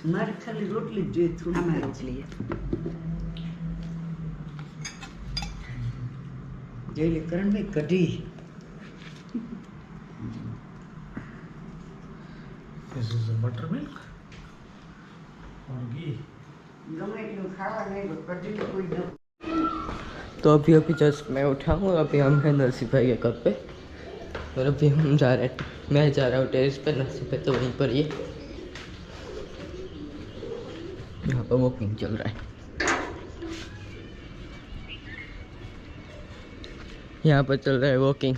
मारे खाली रोटली जो थोड़ी हमारे रोटली है जैले करण भाई कढ़ी This is a buttermilk or ghee. गमे એટલું ખાવા નહીં કઢી કોઈ ન तो अभी जस्ट मैं उठा हूँ। अभी हम हैं नरसिंह भाई के घर पे और अभी हम जा रहे हैं, मैं जा रहा हूँ टेरेस पे, नरसिंह भाई तो वहीं पर ही है। यहाँ पर वॉकिंग चल रहा है, यहाँ पर चल रहा है वॉकिंग।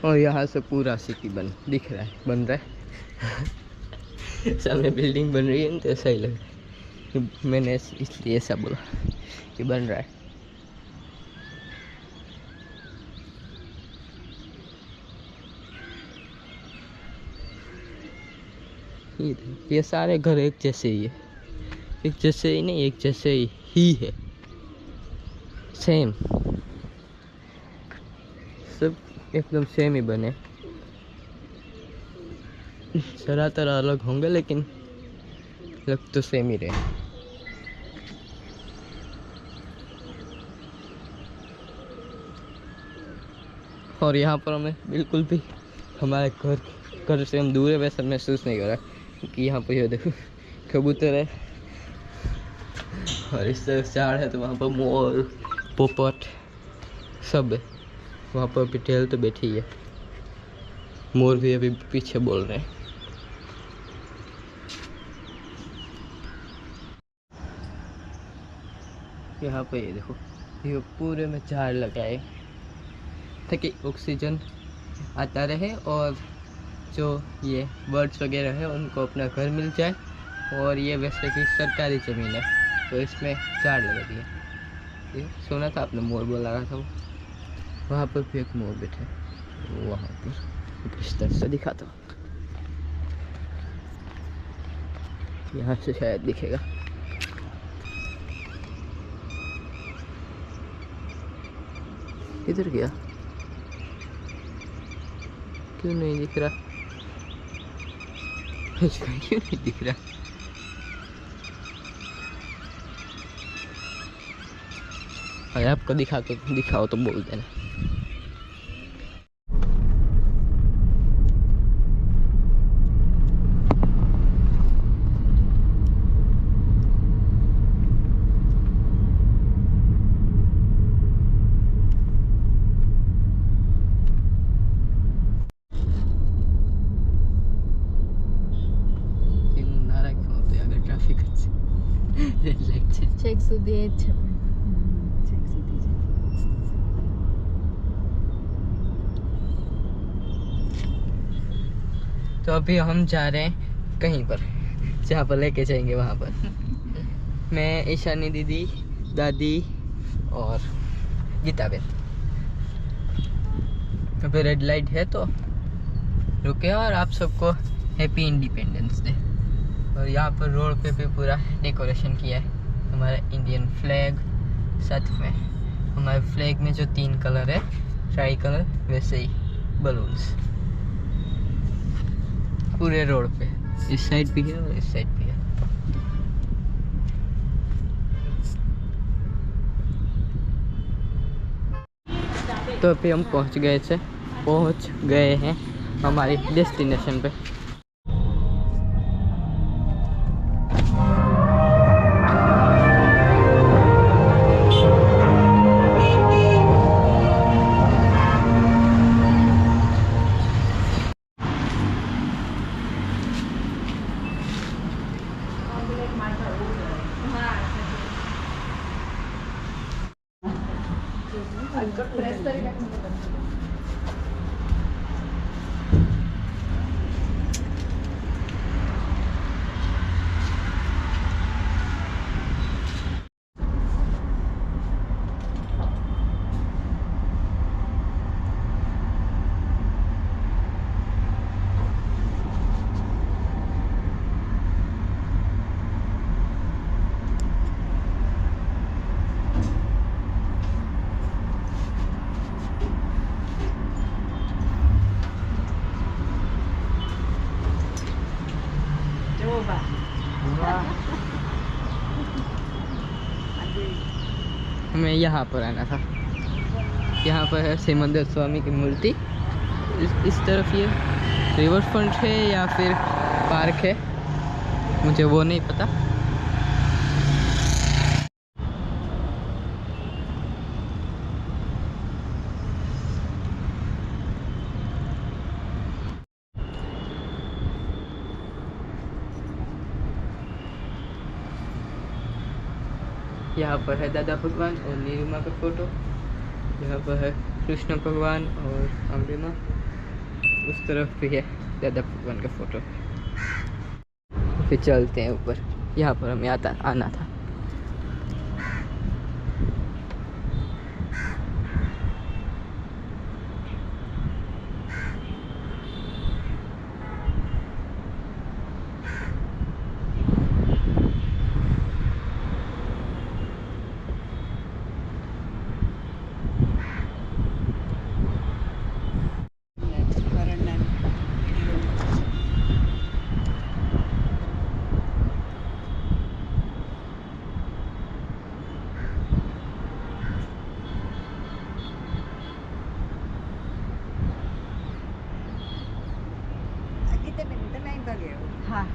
और यहाँ से पूरा सिटी दिख रहा है, बन रहा है। सामने बिल्डिंग बन रही है ना, तो ऐसा ही लग रहा है कि मैंने इसलिए ऐसा बोला कि बन रहा है। ये सारे घर एक जैसे ही है, एक जैसे ही नहीं, एक जैसे ही है, सेम, सब एकदम सेम ही बने। जरा तरह अलग होंगे लेकिन लग तो सेम ही रहे। और यहाँ पर हमें बिल्कुल भी हमारे घर से हम दूर है वैसा महसूस नहीं हो रहा, क्योंकि यहाँ पर ये देखो कबूतर है और इस तरफ झाड़ है, तो वहाँ पर मोर पोपट सब है। वहाँ पर भी टेल तो बैठी है, मोर भी अभी पीछे बोल रहे हैं। यहाँ पे ये देखो, ये पूरे में झाड़ लगाए ताकि ऑक्सीजन आता रहे और जो ये बर्ड्स वगैरह है उनको अपना घर मिल जाए। और ये वैसे भी सरकारी ज़मीन है तो इसमें झाड़ लगा दिया। ये सुना था आपने, मोर बोला रहा था वो, वहाँ पर भी एक मोर बैठा है, वहाँ पर इस तरह से दिखाता हूँ, यहाँ से शायद दिखेगा। किधर गया, क्यों नहीं दिख रहा, क्यों नहीं दिख रहा? अरे आपको दिखाओ तो बोल देना। तो अभी हम जा रहे हैं कहीं पर, जहाँ पर लेके जाएंगे वहाँ पर। मैं, ईशानी दीदी, दादी और गीता बेन। अभी रेड लाइट है तो रुके और आप सबको हैप्पी इंडिपेंडेंस डे। और यहाँ पर रोड पे भी पूरा डेकोरेशन किया है, हमारा इंडियन फ्लैग, साथ में हमारे फ्लैग में जो 3 कलर है ट्राई कलर, वैसे ही बलून्स पूरे रोड पे, इस साइड भी है और इस साइड भी है। तो अभी हम पहुंच गए हैं हमारी डेस्टिनेशन पे। બાબા हमें यहाँ पर आना था। यहाँ पर है सिमंदर स्वामी की मूर्ति। इस तरफ ये रिवर फ्रंट है या फिर पार्क है, मुझे वो नहीं पता। यहाँ पर है दादा भगवान और नीरू माँ का फोटो। यहाँ पर है कृष्ण भगवान और अम्बे माँ। उस तरफ भी है दादा भगवान का फोटो। फिर चलते हैं ऊपर, यहाँ पर हमें आना था। હા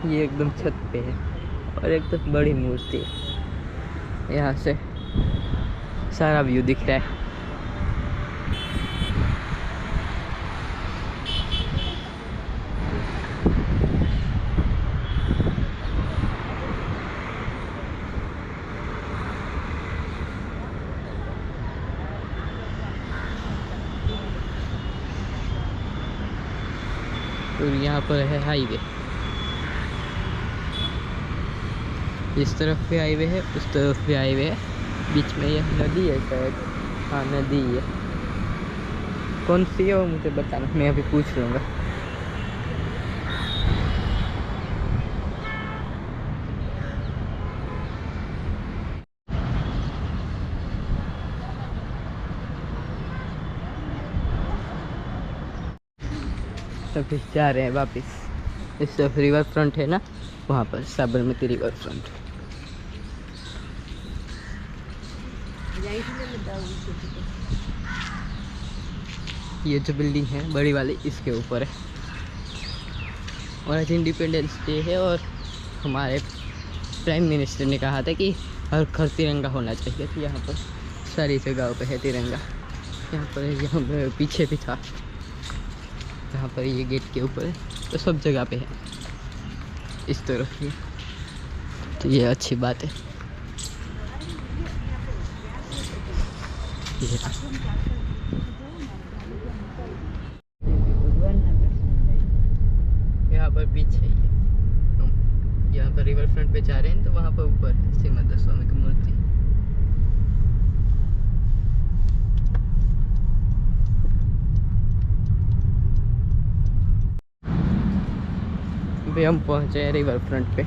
ये एकदम छत पे है और एक तो बड़ी मूर्ति है। यहाँ से सारा व्यू दिख रहा है। और यहाँ पर है हाईवे। इस तरफ भी हाईवे है, उस तरफ भी हाईवे है। बीच में यह नदी है शायद। हाँ नदी है, कौन सी है वो मुझे बताना, मैं अभी पूछ लूँगा। अभी जा रहे हैं वापस। इस तरफ रिवर फ्रंट है ना, वहाँ पर साबरमती रिवर फ्रंट। ये जो बिल्डिंग है बड़ी वाली, इसके ऊपर है। और आज इंडिपेंडेंस डे है और हमारे प्राइम मिनिस्टर ने कहा था कि हर घर तिरंगा होना चाहिए। तो यहाँ पर सारी जगहों पे है तिरंगा। यहाँ पर पीछे भी था, यहाँ पर ये गेट के ऊपर है, तो सब जगह पे है इस तरफ ही। तो ये अच्छी बात है। ये यहाँ पर पीछे ही है। हम यहाँ पर रिवर फ्रंट पे जा रहे हैं, तो वहाँ पर ऊपर है सिमंदर स्वामी की मूर्ति। अभी हम पहुँचे हैं रिवर फ्रंट पे।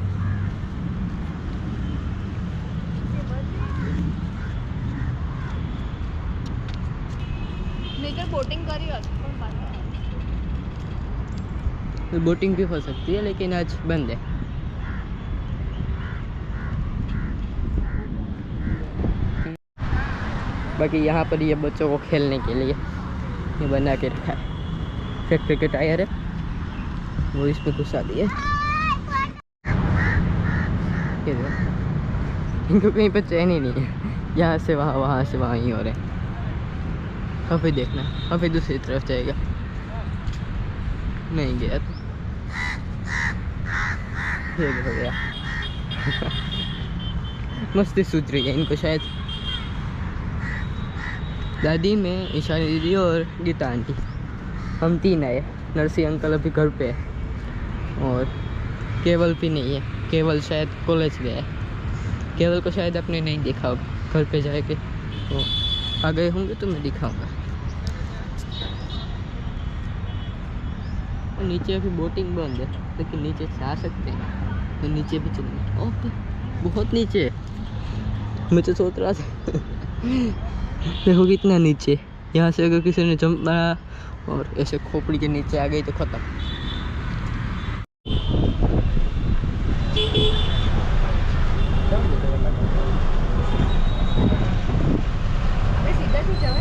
बोटिंग करी बोटिंग भी हो सकती है, लेकिन आज बंद है। बाकी यहाँ पर ये बच्चों को खेलने के लिए ये बना के रखा है। ट्रैक्टर के टायर है, वो इसमें घुसा दिए। इनको कहीं पर चैन ही नहीं है, यहाँ से वहाँ, वहाँ से वहाँ ही हो रहे हैं। अभी देखना, अभी दूसरी तरफ जाएगा। नहीं गया तो ये हो गया। मस्ती सूझ रही है इनको शायद। दादी, मैं ईशानी दीदी और गीता आंटी, हम 3 आए। नरसी अंकल अभी घर पे है और केवल भी नहीं है। केवल शायद कॉलेज गया है। केवल को शायद आपने नहीं देखा होगा, घर पे जाके तो आ गए होंगे तो मैं दिखाऊंगा। और नीचे अभी बोटिंग बंद है, लेकिन नीचे से आ सकते हैं तो नीचे भी चलेंगे। ओह, बहुत नीचे है। मैं तो सोच रहा था देखो कितना नीचे। यहाँ से अगर किसी ने जंप मारा और ऐसे खोपड़ी के नीचे आ गई तो खत्म। अबे सीधा ही जाओ।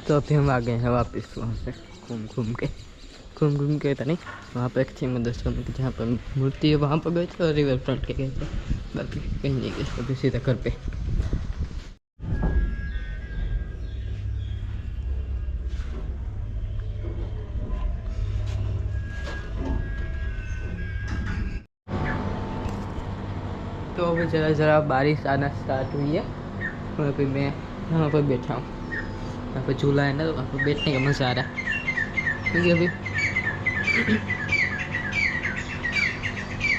तो अभी हम आ गए हैं वापस वहाँ से घूम घूम के था नहीं, वहाँ पर एक थी मदरसा में जहाँ पर मूर्ति है, वहाँ पर गए थे और रिवर फ्रंट के गए थे। बाकी कहीं नहीं गए, अभी सीधा घर पे। तो अभी ज़रा बारिश आना स्टार्ट हुई है और अभी मैं यहाँ पर बैठा हूँ। यहाँ पर झूला है ना, तो वहाँ पर बैठने का मज़ा आ रहा है। क्योंकि अभी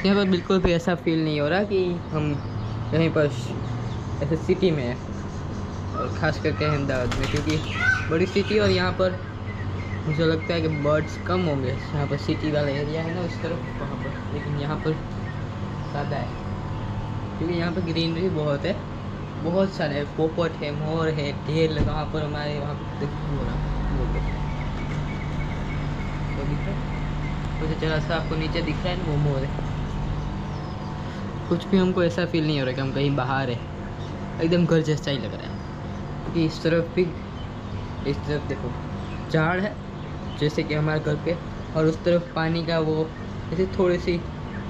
यहाँ पर बिल्कुल भी ऐसा फील नहीं हो रहा कि हम कहीं पर ऐसे सिटी में हैं, और ख़ास करके अहमदाबाद में, क्योंकि बड़ी सिटी और यहाँ पर मुझे लगता है कि बर्ड्स कम होंगे। यहाँ पर सिटी वाला एरिया है ना उस तरफ, वहाँ पर, लेकिन यहाँ पर ज़्यादा है क्योंकि यहाँ पर ग्रीनरी बहुत है, बहुत सारे पोपट है, मोर है, ढेर लगा वहाँ पर। हमारे वहाँ पर हो रहा मुझे जरा सा आपको नीचे दिख रहा है ना, वो मोर है। कुछ भी हमको ऐसा फील नहीं हो रहा कि हम कहीं बाहर है, एकदम घर जैसा ही लग रहा है। क्योंकि इस तरफ भी, इस तरफ देखो झाड़ है जैसे कि हमारे घर पे, और उस तरफ पानी का वो ऐसे थोड़ी सी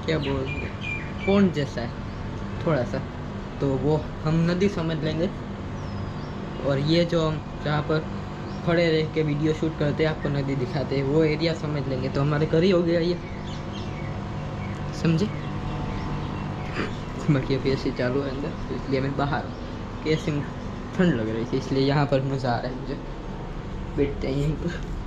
क्या बोलते हैं, पॉन्ड जैसा है थोड़ा सा, तो वो हम नदी समझ लेंगे। और ये जो हम जहाँ पर खड़े रह के वीडियो शूट करते हैं, आपको नदी दिखाते हैं, वो एरिया समझ लेंगे तो हमारे घर ही हो गया ये, समझे। बाकी अभी ऐसे चालू है अंदर, तो इसलिए मैं बाहर कैसे ठंड लग रही थी, इसलिए यहाँ पर मज़ा आ रहा है मुझे। बैठते हैं यहीं पर।